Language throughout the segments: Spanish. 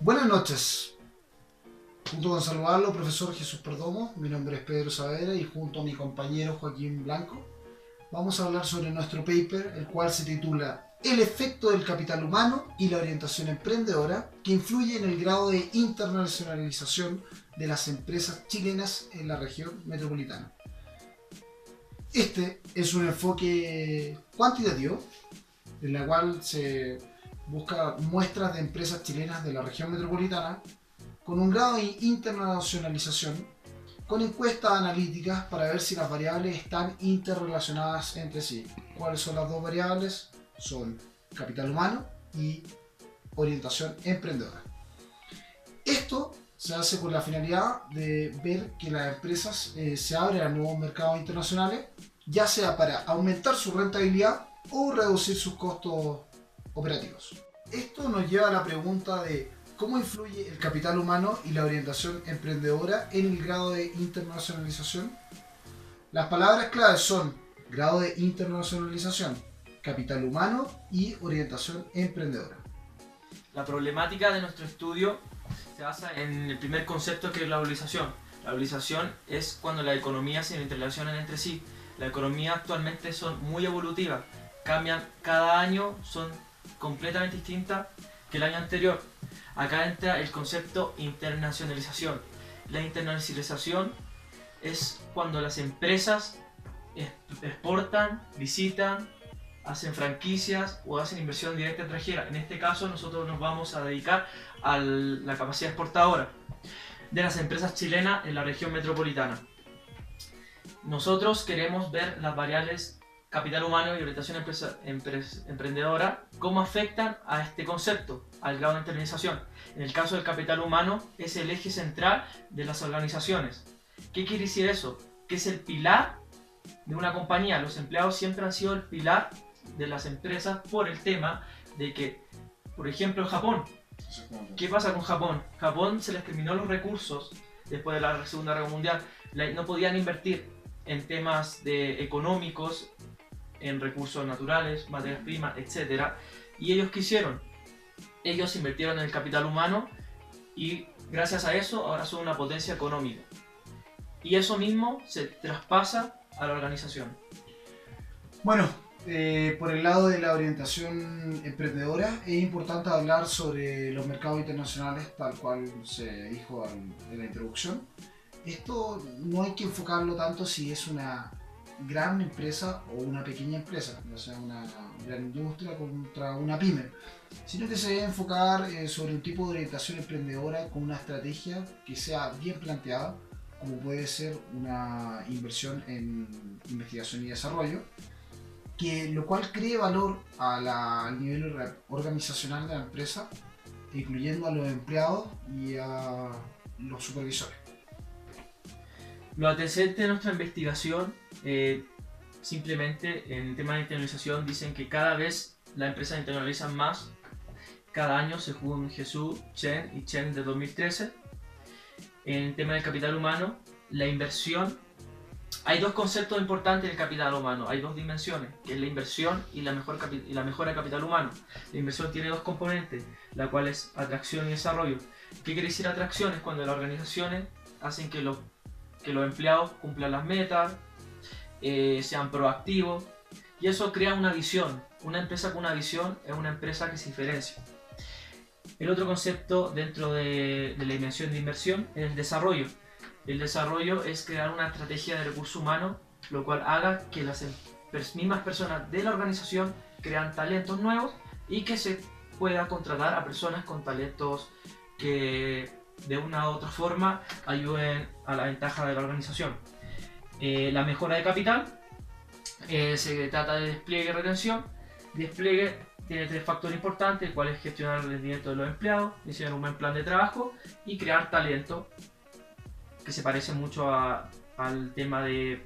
Buenas noches. Junto con saludarlo, profesor Jesús Perdomo, mi nombre es Pedro Saavedra y junto a mi compañero Joaquín Blanco vamos a hablar sobre nuestro paper, el cual se titula El efecto del capital humano y la orientación emprendedora que influye en el grado de internacionalización de las empresas chilenas en la región metropolitana. Este es un enfoque cuantitativo en la cual se busca muestras de empresas chilenas de la región metropolitana con un grado de internacionalización, con encuestas analíticas para ver si las variables están interrelacionadas entre sí. ¿Cuáles son las dos variables? Son capital humano y orientación emprendedora. Esto se hace con la finalidad de ver que las empresas se abren a nuevos mercados internacionales, ya sea para aumentar su rentabilidad o reducir sus costos operativos. Esto nos lleva a la pregunta de ¿cómo influye el capital humano y la orientación emprendedora en el grado de internacionalización? Las palabras claves son grado de internacionalización, capital humano y orientación emprendedora. La problemática de nuestro estudio se basa en el primer concepto, que es la globalización. La globalización es cuando las economías se interrelacionan entre sí. Las economías actualmente son muy evolutivas, cambian cada año, son completamente distintas que el año anterior. Acá entra el concepto internacionalización. La internacionalización es cuando las empresas exportan, visitan, hacen franquicias o hacen inversión directa extranjera. En este caso nosotros nos vamos a dedicar a la capacidad exportadora de las empresas chilenas en la región metropolitana. Nosotros queremos ver las variables capital humano y orientación emprendedora, cómo afectan a este concepto, al grado de internacionalización. En el caso del capital humano es el eje central de las organizaciones. ¿Qué quiere decir eso? Que es el pilar de una compañía. Los empleados siempre han sido el pilar de las empresas por el tema de que, por ejemplo, Japón. ¿Qué pasa con Japón? Japón se les terminó los recursos después de la Segunda Guerra Mundial. No podían invertir en temas económicos, en recursos naturales, materias primas, etc. Y ellos, ¿qué hicieron? Ellos invirtieron en el capital humano y gracias a eso ahora son una potencia económica. Y eso mismo se traspasa a la organización. Bueno, por el lado de la orientación emprendedora es importante hablar sobre los mercados internacionales, tal cual se dijo en la introducción. Esto no hay que enfocarlo tanto si es una gran empresa o una pequeña empresa, o sea, una gran industria contra una pyme, sino que se debe enfocar sobre un tipo de orientación emprendedora con una estrategia que sea bien planteada, como puede ser una inversión en investigación y desarrollo, lo cual cree valor al nivel organizacional de la empresa, incluyendo a los empleados y a los supervisores. Lo antecedentes de nuestra investigación, simplemente en el tema de internalización, dicen que cada vez las empresas internalizan más, cada año, según Jesús, Chen y Chen de 2013. En el tema del capital humano, la inversión, hay dos conceptos importantes del capital humano, hay dos dimensiones, que es la inversión y la mejora del capital humano. La inversión tiene dos componentes, la cual es atracción y desarrollo. ¿Qué quiere decir atracción? Es cuando las organizaciones hacen que los empleados cumplan las metas, sean proactivos, y eso crea una visión. Una empresa con una visión es una empresa que se diferencia. El otro concepto dentro de la dimensión de inversión es el desarrollo. El desarrollo es crear una estrategia de recursos humanos, lo cual haga que las mismas personas de la organización crean talentos nuevos y que se pueda contratar a personas con talentos que de una u otra forma ayuden a la ventaja de la organización. La mejora de capital se trata de despliegue y retención. Despliegue tiene tres factores importantes, el cual es gestionar el rendimiento de los empleados, diseñar un buen plan de trabajo y crear talento, que se parece mucho al tema de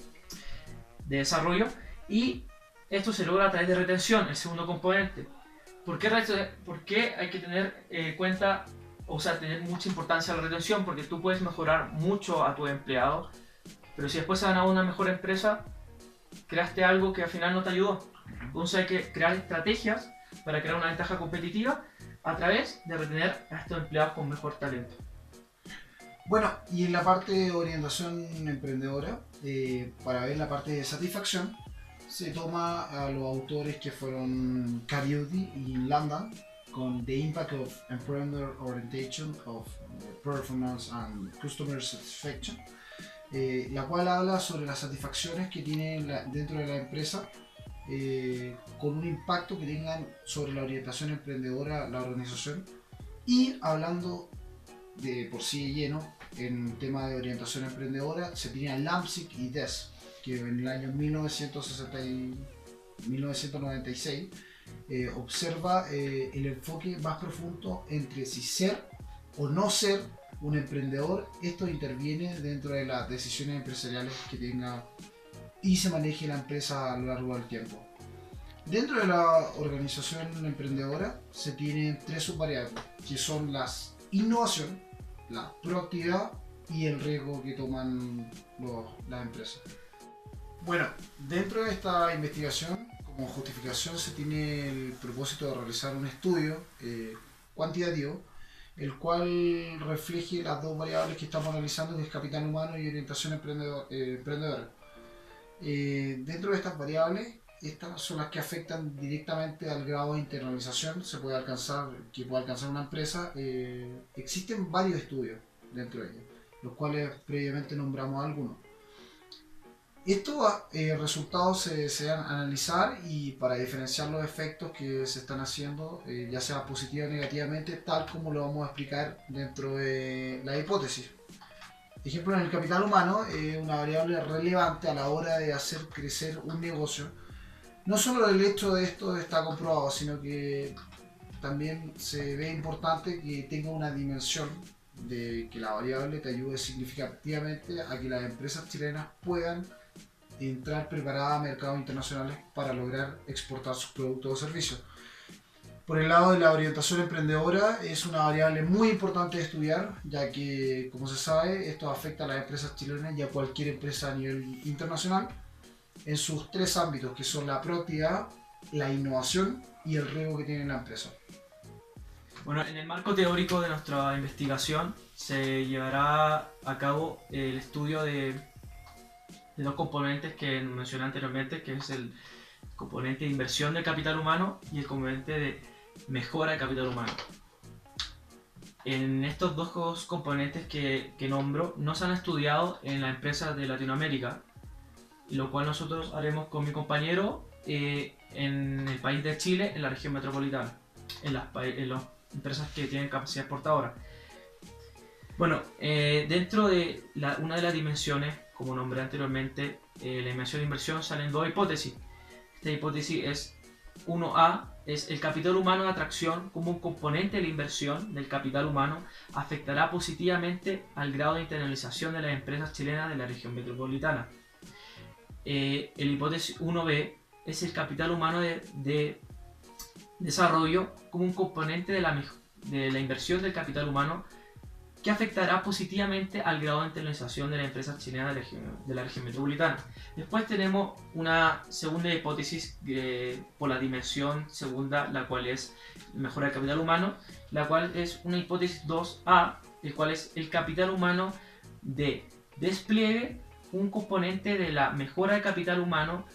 desarrollo. Y esto se logra a través de retención, el segundo componente. ¿Por qué hay que tener cuenta, o sea, tener mucha importancia a la retención? Porque tú puedes mejorar mucho a tus empleados, pero si después se van a una mejor empresa, creaste algo que al final no te ayudó. Entonces hay que crear estrategias para crear una ventaja competitiva a través de retener a estos empleados con mejor talento. Bueno, y en la parte de orientación emprendedora, para ver la parte de satisfacción, se toma a los autores que fueron Cariudi y Landa con The Impact of Employer Orientation of Performance and Customer Satisfaction, la cual habla sobre las satisfacciones que tiene dentro de la empresa con un impacto que tengan sobre la orientación emprendedora la organización, y hablando de por sí lleno en tema de orientación emprendedora se tiene a Lamsic y Des, que en el año 1996 observa el enfoque más profundo entre si ser o no ser un emprendedor. Esto interviene dentro de las decisiones empresariales que tenga y se maneje la empresa a lo largo del tiempo. Dentro de la organización emprendedora se tienen tres subvariables, que son las innovación, la proactividad y el riesgo que toman las empresas. Bueno, dentro de esta investigación, como justificación, se tiene el propósito de realizar un estudio cuantitativo, el cual refleje las dos variables que estamos analizando, que es capital humano y orientación emprendedora. Dentro de estas variables, estas son las que afectan directamente al grado de internalización que puede alcanzar una empresa. Existen varios estudios dentro de ellos, los cuales previamente nombramos algunos. Estos resultados se van a analizar y para diferenciar los efectos que se están haciendo, ya sea positiva o negativamente, tal como lo vamos a explicar dentro de la hipótesis. Ejemplo, en el capital humano, una variable relevante a la hora de hacer crecer un negocio. No solo el hecho de esto está comprobado, sino que también se ve importante que tenga una dimensión de que la variable te ayude significativamente a que las empresas chilenas puedan entrar preparadas a mercados internacionales para lograr exportar sus productos o servicios. Por el lado de la orientación emprendedora, es una variable muy importante de estudiar, ya que, como se sabe, esto afecta a las empresas chilenas y a cualquier empresa a nivel internacional en sus tres ámbitos, que son la proactividad, la innovación y el riesgo que tiene la empresa. Bueno, en el marco teórico de nuestra investigación se llevará a cabo el estudio de dos componentes que mencioné anteriormente, que es el componente de inversión del capital humano y el componente de mejora del capital humano. En estos dos componentes que nombro no se han estudiado en las empresas de Latinoamérica, lo cual nosotros haremos con mi compañero en el país de Chile, en la región metropolitana, en las empresas que tienen capacidad exportadora. Bueno, dentro de una de las dimensiones, como nombré anteriormente, la dimensión de inversión, salen dos hipótesis. Esta hipótesis es 1A, es el capital humano de atracción como un componente de la inversión del capital humano afectará positivamente al grado de internalización de las empresas chilenas de la región metropolitana. El hipótesis 1B es el capital humano de desarrollo como un componente de la inversión del capital humano que afectará positivamente al grado de internalización de las empresas chilenas de la región metropolitana. Después tenemos una segunda hipótesis por la dimensión segunda, la cual es mejora del capital humano, la cual es una hipótesis 2A, el cual es el capital humano de despliegue, un componente de la mejora del capital humano,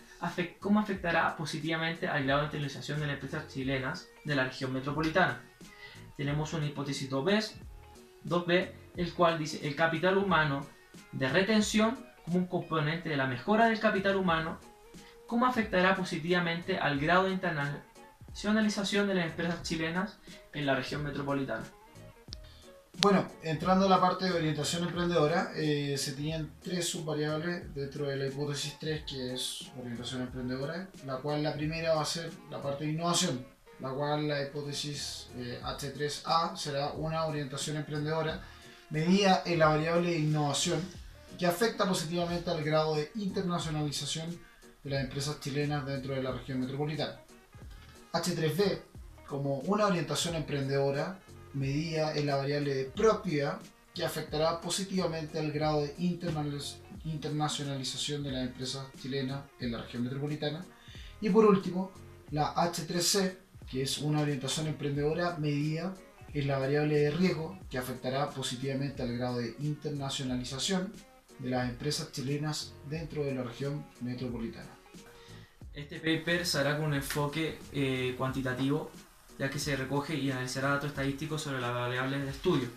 cómo afectará positivamente al grado de internalización de las empresas chilenas de la región metropolitana. Tenemos una hipótesis 2B, el cual dice el capital humano de retención como un componente de la mejora del capital humano, cómo afectará positivamente al grado de internacionalización de las empresas chilenas en la región metropolitana. Bueno, entrando a la parte de orientación emprendedora, se tienen tres subvariables dentro de la hipótesis 3, que es orientación emprendedora, la cual la primera va a ser la parte de innovación, la cual la hipótesis H3A será una orientación emprendedora medida en la variable de innovación que afecta positivamente al grado de internacionalización de las empresas chilenas dentro de la región metropolitana. H3B como una orientación emprendedora medida en la variable de proactividad que afectará positivamente al grado de internacionalización de las empresas chilenas en la región metropolitana. Y por último, la H3C, que es una orientación emprendedora medida en la variable de riesgo que afectará positivamente al grado de internacionalización de las empresas chilenas dentro de la región metropolitana. Este paper se hará con un enfoque cuantitativo, ya que se recoge y analizará datos estadísticos sobre las variables de estudio.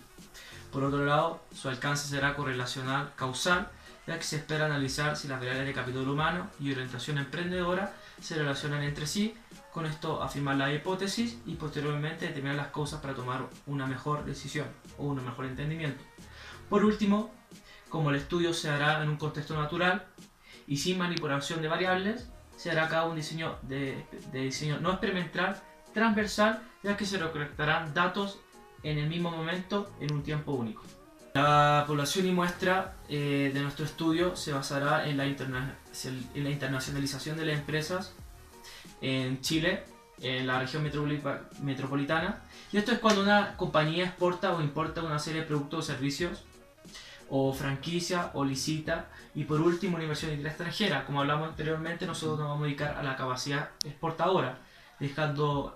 Por otro lado, su alcance será correlacional causal, ya que se espera analizar si las variables de capital humano y orientación emprendedora se relacionan entre sí, con esto afirmar la hipótesis y posteriormente determinar las causas para tomar una mejor decisión o un mejor entendimiento. Por último, como el estudio se hará en un contexto natural y sin manipulación de variables, se hará a cabo un diseño de diseño no experimental transversal, ya que se recolectarán datos en el mismo momento en un tiempo único. La población y muestra de nuestro estudio se basará en la internacionalización de las empresas en Chile, en la región metropolitana, y esto es cuando una compañía exporta o importa una serie de productos o servicios, o franquicia, o licita, y por último una inversión extranjera. Como hablamos anteriormente, nosotros nos vamos a dedicar a la capacidad exportadora, dejando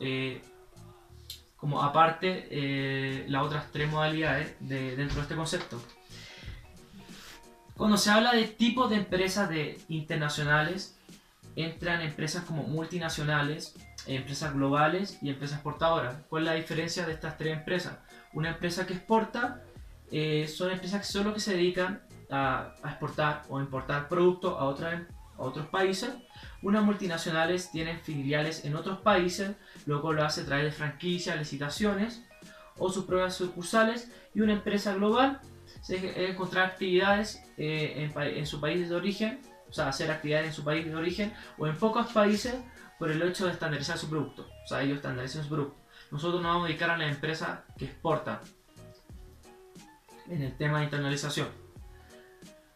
como aparte las otras tres modalidades dentro de este concepto. Cuando se habla de tipos de empresas internacionales, entran empresas como multinacionales, empresas globales y empresas exportadoras. ¿Cuál es la diferencia de estas tres empresas? Una empresa que exporta son empresas que solo que se dedican a exportar o importar productos a otros países. Unas multinacionales tienen filiales en otros países, luego lo hace a través de franquicias, licitaciones o sus propias sucursales. Y una empresa global se encontrar actividades en su país de origen, o sea, hacer actividades en su país de origen o en pocos países por el hecho de estandarizar su producto. O sea, ellos estandarizan su producto. Nosotros nos vamos a dedicar a las empresas que exportan en el tema de internalización.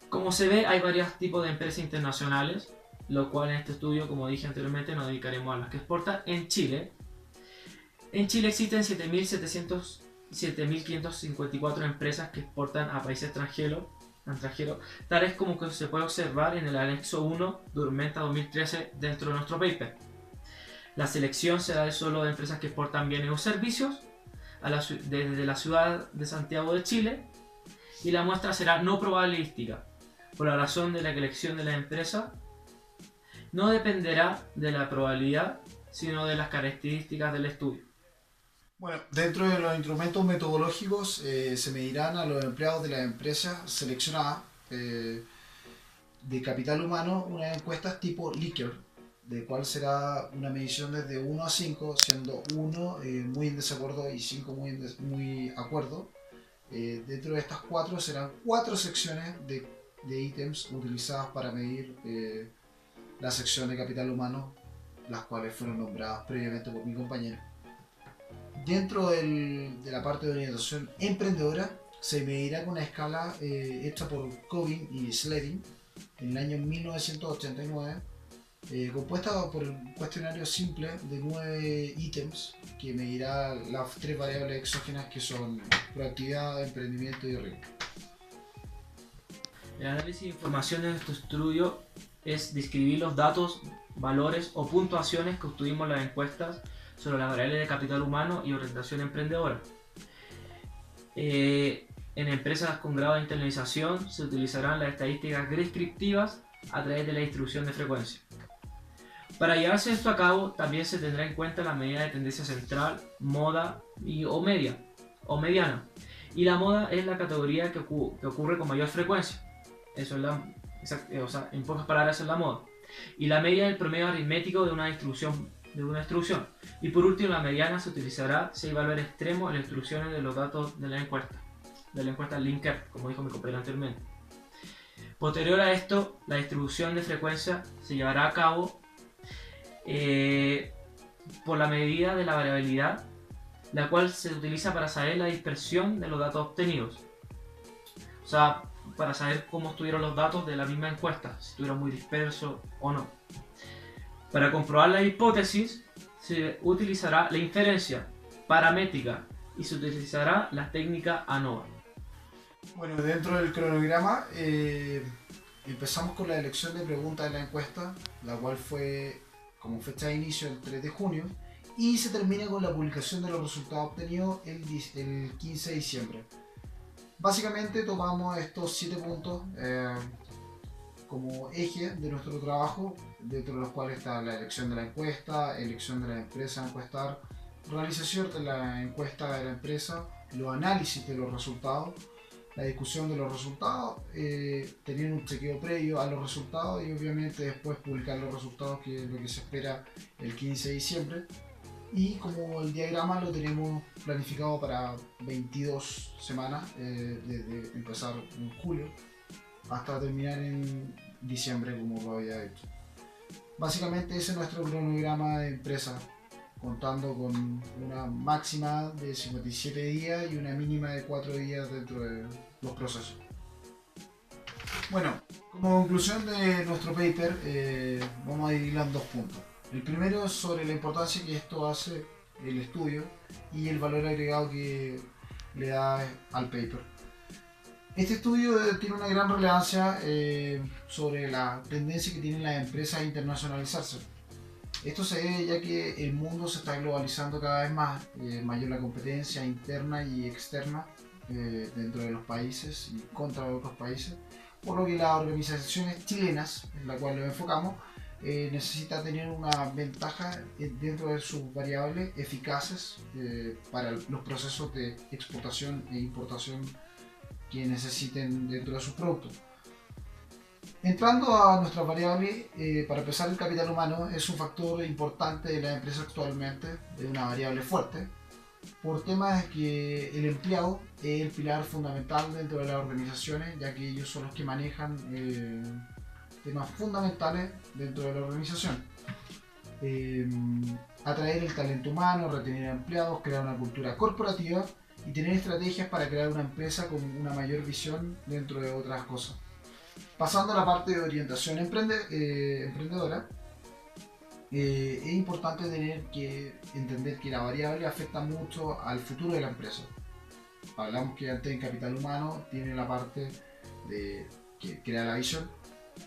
Como se ve, hay varios tipos de empresas internacionales, lo cual en este estudio, como dije anteriormente, nos dedicaremos a las que exportan en Chile. En Chile existen 7.554 empresas que exportan a países extranjeros, tales como que se puede observar en el anexo 1 de Urmenta 2013 dentro de nuestro paper. La selección será de solo de empresas que exportan bienes o servicios desde la ciudad de Santiago de Chile, y la muestra será no probabilística, por la razón de la elección de la empresa no dependerá de la probabilidad, sino de las características del estudio. Bueno, dentro de los instrumentos metodológicos se medirán a los empleados de las empresas seleccionadas de capital humano unas encuestas tipo Likert, de cuál será una medición desde 1 a 5, siendo 1 muy en desacuerdo y 5 muy acuerdo. Dentro de estas 4 serán 4 secciones de ítems utilizadas para medir la sección de capital humano, las cuales fueron nombradas previamente por mi compañero. Dentro de la parte de orientación emprendedora se medirá con una escala hecha por Cobin y Sledin en el año 1989, compuesta por un cuestionario simple de 9 ítems que medirá las 3 variables exógenas que son proactividad, emprendimiento y riesgo. El análisis de información de nuestro estudio es describir los datos, valores o puntuaciones que obtuvimos en las encuestas sobre las variables de capital humano y orientación emprendedora. En empresas con grado de internalización se utilizarán las estadísticas descriptivas a través de la distribución de frecuencia. Para llevarse esto a cabo, también se tendrá en cuenta la medida de tendencia central, moda o mediana. Y la moda es la categoría que ocurre con mayor frecuencia. Eso es en pocas palabras es la moda. Y la media es el promedio aritmético de una distribución. Y por último, la mediana se utilizará si hay valores extremos en las instrucciones de los datos de la encuesta Likert, como dijo mi compañero anteriormente. Posterior a esto, la distribución de frecuencia se llevará a cabo por la medida de la variabilidad, la cual se utiliza para saber la dispersión de los datos obtenidos. O sea, para saber cómo estuvieron los datos de la misma encuesta, si estuvieron muy dispersos o no. Para comprobar la hipótesis se utilizará la inferencia paramétrica y se utilizará la técnica ANOVA. Bueno, dentro del cronograma empezamos con la elección de preguntas de la encuesta, la cual fue como fecha de inicio el 3 de junio y se termina con la publicación de los resultados obtenidos el 15 de diciembre. Básicamente tomamos estos 7 puntos como eje de nuestro trabajo, dentro de los cuales está la elección de la encuesta, elección de la empresa a encuestar, realización de la encuesta de la empresa, los análisis de los resultados, la discusión de los resultados, tener un chequeo previo a los resultados y obviamente después publicar los resultados, que es lo que se espera el 15 de diciembre. Y como el diagrama lo tenemos planificado para 22 semanas, desde empezar en julio hasta terminar en diciembre, como lo había hecho. Básicamente ese es nuestro cronograma de empresa, contando con una máxima de 57 días y una mínima de 4 días dentro de los procesos. Bueno, como conclusión de nuestro paper, vamos a dividirlo en 2 puntos. El primero es sobre la importancia que esto hace el estudio y el valor agregado que le da al paper. Este estudio tiene una gran relevancia sobre la tendencia que tienen las empresas a internacionalizarse. Esto se debe ya que el mundo se está globalizando cada vez más, mayor la competencia interna y externa dentro de los países y contra otros países, por lo que las organizaciones chilenas, en la cual nos enfocamos, necesita tener una ventaja dentro de sus variables eficaces para los procesos de exportación e importación que necesiten dentro de sus productos. Entrando a nuestras variables, para empezar, el capital humano es un factor importante de la empresa actualmente, es una variable fuerte, por temas de que el empleado es el pilar fundamental dentro de las organizaciones, ya que ellos son los que manejan temas fundamentales dentro de la organización. Atraer el talento humano, retener empleados, crear una cultura corporativa y tener estrategias para crear una empresa con una mayor visión dentro de otras cosas. Pasando a la parte de orientación emprendedora, es importante entender que la variable afecta mucho al futuro de la empresa. Hablamos que antes en capital humano tiene la parte de que crea la visión,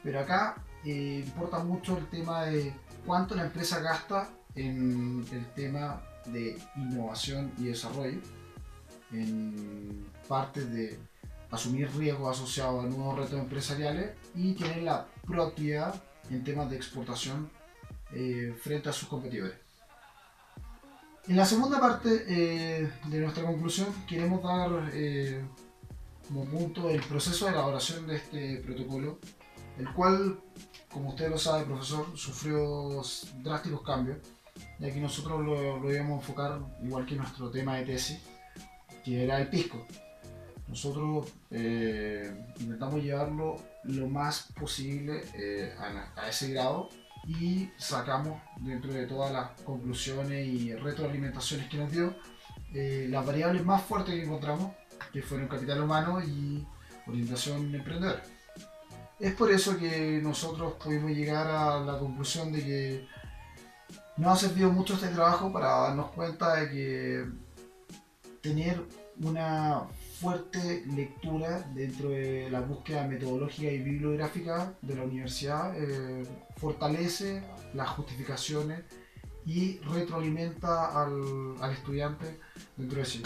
pero acá importa mucho el tema de cuánto la empresa gasta en el tema de innovación y desarrollo, en partes de asumir riesgos asociados a nuevos retos empresariales y tener la proactividad en temas de exportación frente a sus competidores. En la segunda parte de nuestra conclusión queremos dar como punto el proceso de elaboración de este protocolo, el cual, como usted lo sabe, profesor, sufrió drásticos cambios, ya que nosotros lo íbamos a enfocar igual que nuestro tema de tesis, que era el pisco. Nosotros intentamos llevarlo lo más posible a ese grado y sacamos, dentro de todas las conclusiones y retroalimentaciones que nos dio, las variables más fuertes que encontramos, que fueron capital humano y orientación emprendedora. Es por eso que nosotros pudimos llegar a la conclusión de que nos ha servido mucho este trabajo para darnos cuenta de que tener una fuerte lectura dentro de la búsqueda metodológica y bibliográfica de la universidad fortalece las justificaciones y retroalimenta al estudiante dentro de sí.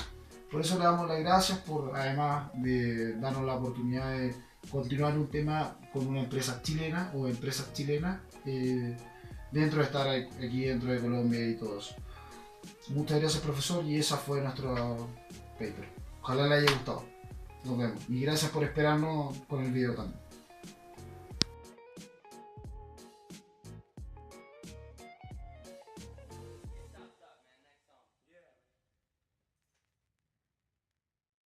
Por eso le damos las gracias por, además de darnos la oportunidad de continuar un tema con una empresa chilena o empresas chilenas dentro de estar aquí dentro de Colombia y todo eso. Muchas gracias, profesor, y esa fue nuestro paper. Ojalá le haya gustado. Nos vemos. Y gracias por esperarnos con el video también.